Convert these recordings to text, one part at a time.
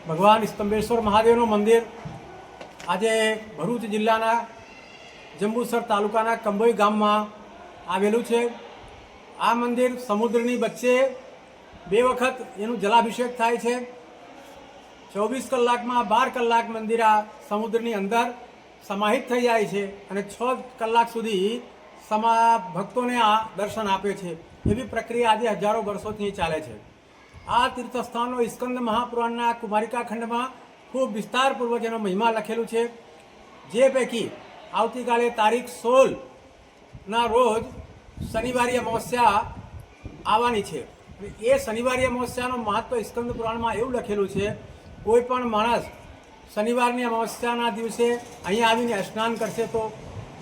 ભગવાન સ્તંભેશ્વર મહાદેવનું મંદિર આજે ભરૂચ જિલ્લાના જંબુસર તાલુકાના કંભોઈ ગામમાં આવેલું છે। આ મંદિર સમુદ્રની વચ્ચે 2 વખત એનું જલાભિષેક થાય છે। 24 કલાકમાં 12 કલાક મંદિર આ સમુદ્રની અંદર સમાહિત થઈ જાય છે અને 6 કલાક સુધી ભક્તોને આ દર્શન આપે છે। એવી પ્રક્રિયા આજે હજારો વર્ષોથી ચાલે છે। આ તીર્થસ્થાનનો સ્કંદ મહાપુરાણના કુમારિકા ખંડમાં ખૂબ વિસ્તારપૂર્વક એનો મહિમા લખેલું છે। જે પૈકી આવતીકાલે તારીખ 16ના રોજ શનિવારી અમાવસ્યા આવવાની છે। એ શનિવારી અમાવસ્યાનું મહત્વ સ્કંદ પુરાણમાં એવું લખેલું છે, કોઈ પણ માણસ શનિવારની અમાવસ્યાના દિવસે અહીંયા આવીને સ્નાન કરશે તો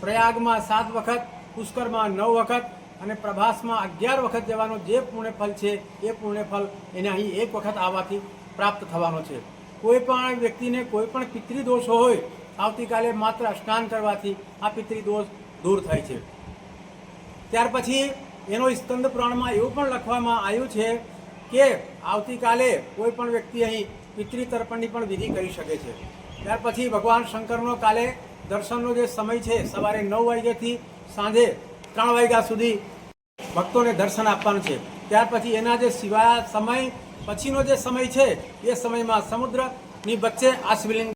પ્રયાગમાં 7 વખત, પુષ્કરમાં 9 વખત અને પ્રભાસમાં 11 વખત જવાનું જે પુણ્યફળ છે એ પુણ્યફળ એને અહીં 1 વખત આવવાથી પ્રાપ્ત થવાનો છે। કોઈ પણ વ્યક્તિને કોઈ પણ પિતૃદોષ હોય, આવતીકાલે માત્ર સ્નાન કરવાથી આ પિતૃદોષ દૂર થાય છે। ત્યાર પછી એનો સ્કંદ પુરાણમાં એવું પણ લખવામાં આવ્યું છે કે આવતીકાલે કોઈ પણ વ્યક્તિ અહીં પિતૃતર્પણની પણ વિધિ કરી શકે છે। ત્યાર પછી ભગવાન શંકરનો કાલે દર્શનનો જે સમય છે સવારે 9 વાગ્યાથી સાંજે 3 વાગ્યા સુધી ભક્તોને દર્શન આપવાનું છે। ત્યાર પછી એના જે સિવાય સમય પછીનો જે સમય છે એ સમયમાં સમુદ્રની વચ્ચે આ શિવલિંગ